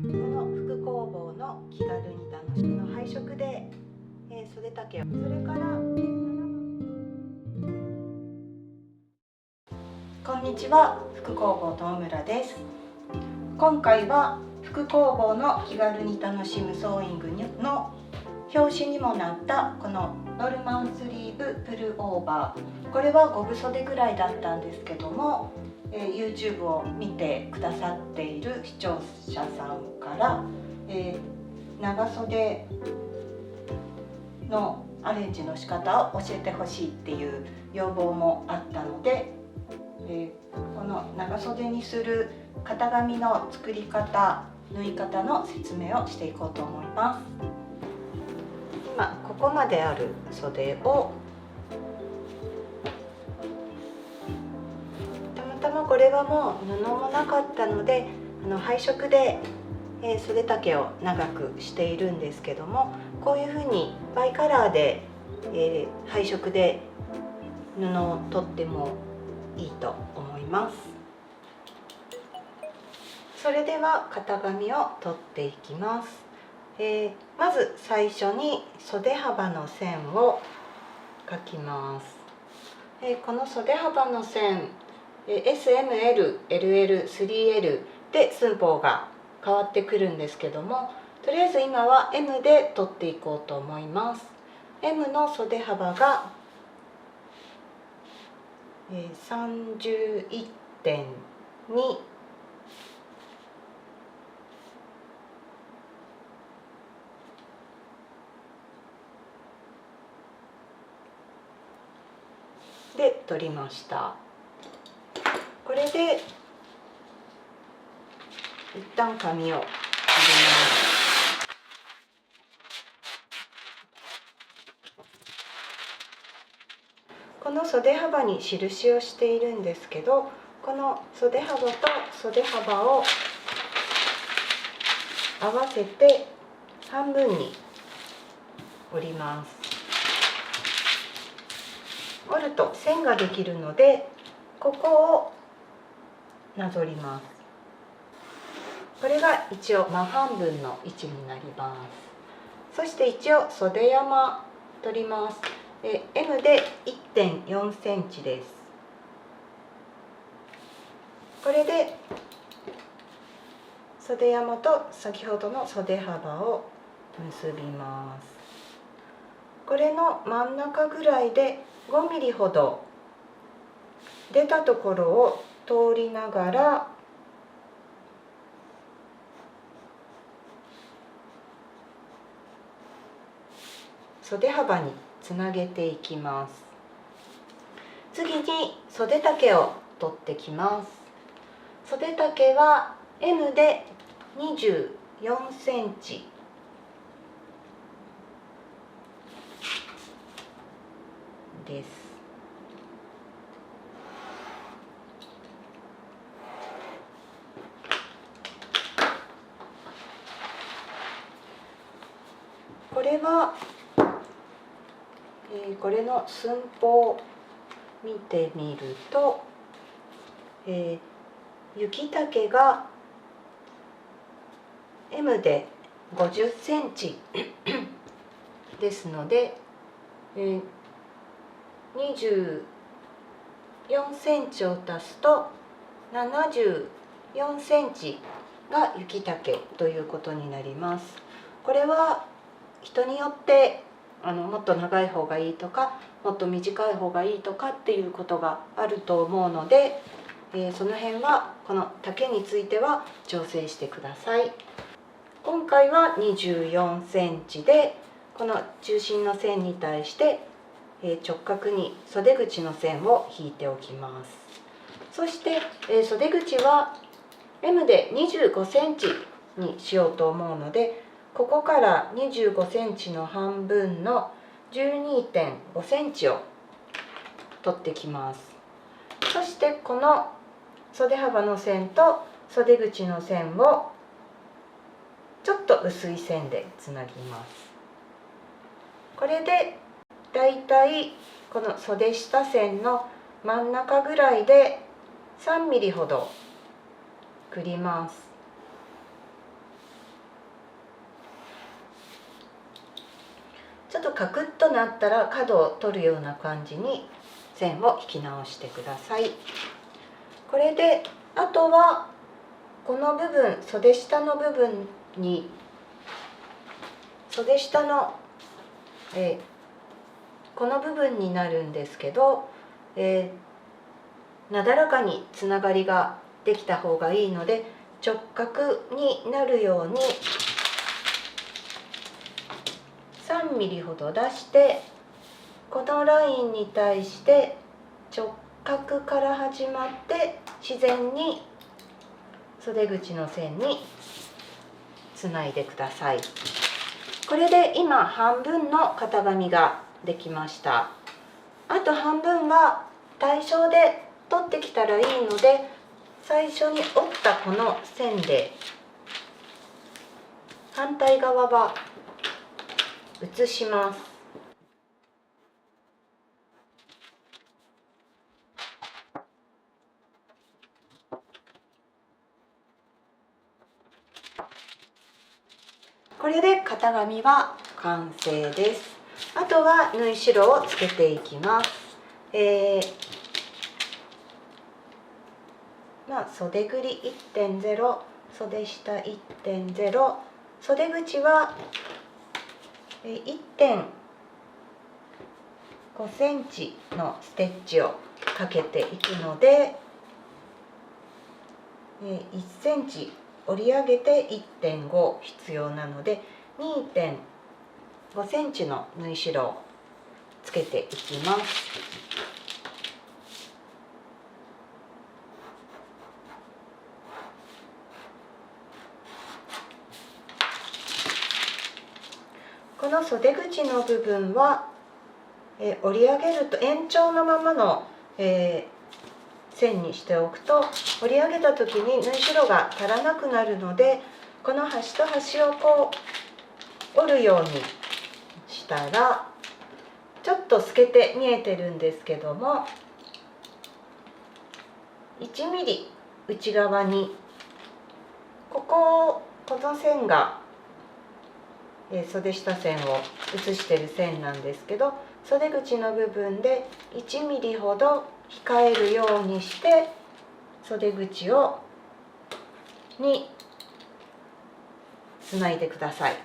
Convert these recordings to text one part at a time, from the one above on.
の副工房の気軽に楽しむ配色で、袖丈を、それからこんにちは、副工房友村です。今回は副工房の気軽に楽しむソーイングの表紙にもなったこのノルマンスリーブプルオーバー、これは5分袖ぐらいだったんですけども、YouTube を見てくださっている視聴者さんから、長袖のアレンジの仕方を教えてほしいっていう要望もあったので、この長袖にする型紙の作り方、縫い方の説明をしていこうと思います。今ここまである袖をたまたまこれはもう布もなかったので配色で袖丈を長くしているんですけども、こういうふうにバイカラーで配色で布を取ってもいいと思います。それでは型紙を取っていきます。まず最初に袖幅の線を描きます。この袖幅の線、SML、LL、3L で寸法が変わってくるんですけども、とりあえず今は M で取っていこうと思います。M の袖幅が 31.2 で取りました。これで一旦紙を入れます。この袖幅に印をしているんですけど、この袖幅と袖幅を合わせて半分に折ります。折ると線ができるので、ここをなぞります。これが一応真半分の位置になります。そして一応袖山取ります。M で 1.4 センチです。これで袖山と先ほどの袖幅を結びます。これの真ん中ぐらいで5ミリほど出たところを通りながら袖幅につなげていきます。次に袖丈を取ってきます。袖丈は M で24センチです。これは、これの寸法を見てみると、雪丈が M で50センチですので、24センチを足すと74センチが雪丈ということになります。これは人によってもっと長い方がいいとかもっと短い方がいいとかっていうことがあると思うので、その辺はこの丈については調整してください。今回は24センチで、この中心の線に対して直角に袖口の線を引いておきます。そして袖口は M で25センチにしようと思うので、ここから25センチの半分の 12.5 センチを取ってきます。そしてこの袖幅の線と袖口の線をちょっと薄い線でつなぎます。これでだいたいこの袖下線の真ん中ぐらいで3ミリほどくります。ちょっとカクッとなったら角を取るような感じに線を引き直してください。これであとはこの部分、袖下の部分に袖下の、この部分になるんですけど、なだらかにつながりができた方がいいので、直角になるように3ミリほど出して、このラインに対して直角から始まって自然に袖口の線につないでください。これで今半分の型紙ができました。あと半分は対称で取ってきたらいいので、最初に折ったこの線で反対側は写します。これで型紙は完成です。あとは縫い代をつけていきます。袖ぐり 1.0、袖下 1.0、袖口は 1.5 センチのステッチをかけていくので、1センチ折り上げて 1.5 必要なので 2.5 センチの縫い代をつけていきます。この袖口の部分は、折り上げると延長のままの、線にしておくと、折り上げた時に縫い代が足らなくなるので、この端と端をこう折るようにしたら、ちょっと透けて見えてるんですけども、1ミリ内側にこの線が袖下線を写してる線なんですけど、袖口の部分で1ミリほど控えるようにして袖口につないでください。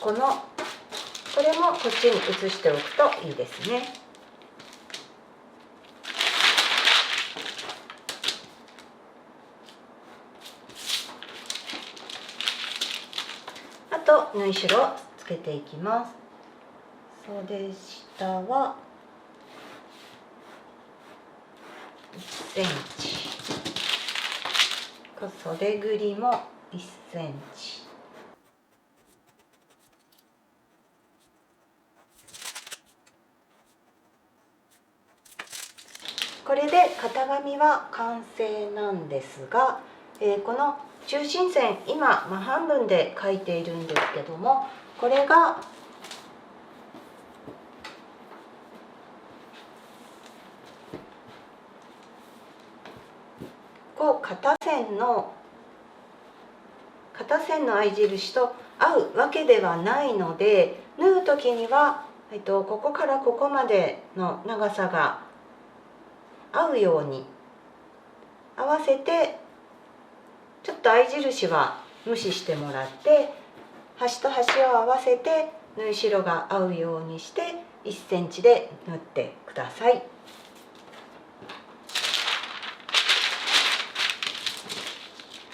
これもこっちに移しておくといいですね。あと縫い代をつけていきます。袖下は1センチ、袖ぐりも1センチ、これで型紙は完成なんですが、この中心線、今真半分で描いているんですけども、これが肩線の合い印と合うわけではないので、縫う時には、ここからここまでの長さが合うように合わせて、ちょっと合い印は無視してもらって、端と端を合わせて縫い代が合うようにして1センチで縫ってください。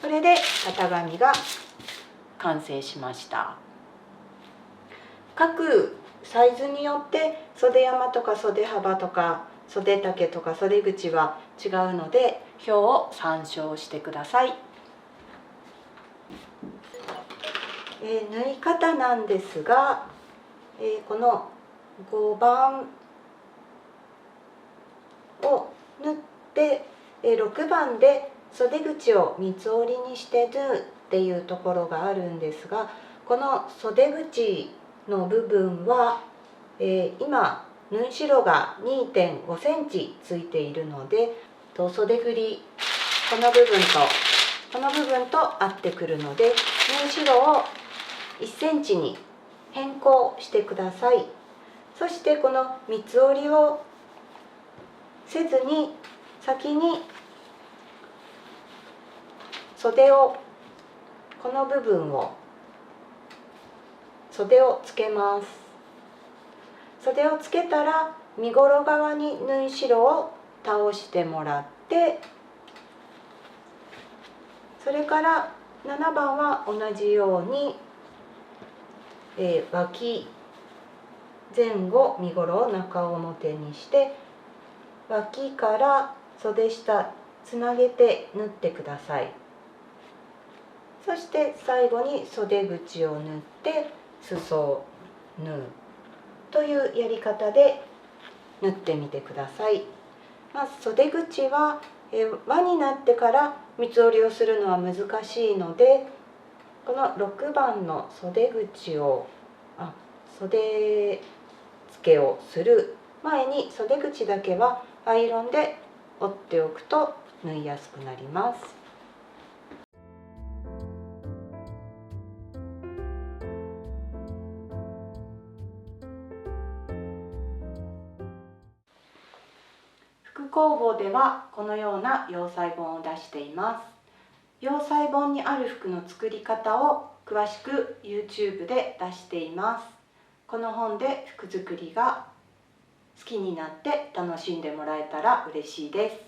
これで型紙が完成しました。各サイズによって袖山とか袖幅とか袖丈とか袖口は違うので、表を参照してください。縫い方なんですが、この5番を縫って、6番で袖口を三つ折りにして縫うっていうところがあるんですが、この袖口の部分は、今縫い代が 2.5 センチついているので、袖ぐりこの部分と合ってくるので、縫い代を1センチに変更してください。そしてこの三つ折りをせずに先に袖をこの部分を袖をつけます。袖をつけたら身ごろ側に縫い代を倒してもらって、それから7番は同じように、脇前後身ごろを中表にして脇から袖下つなげて縫ってください。そして最後に袖口を縫って裾を縫うというやり方で縫ってみてください。まず袖口は輪になってから三つ折りをするのは難しいので、この6番の袖口を袖付けをする前に袖口だけはアイロンで折っておくと縫いやすくなります。服工房ではこのような洋裁本を出しています。洋裁本にある服の作り方を詳しく YouTube で出しています。この本で服作りが好きになって楽しんでもらえたら嬉しいです。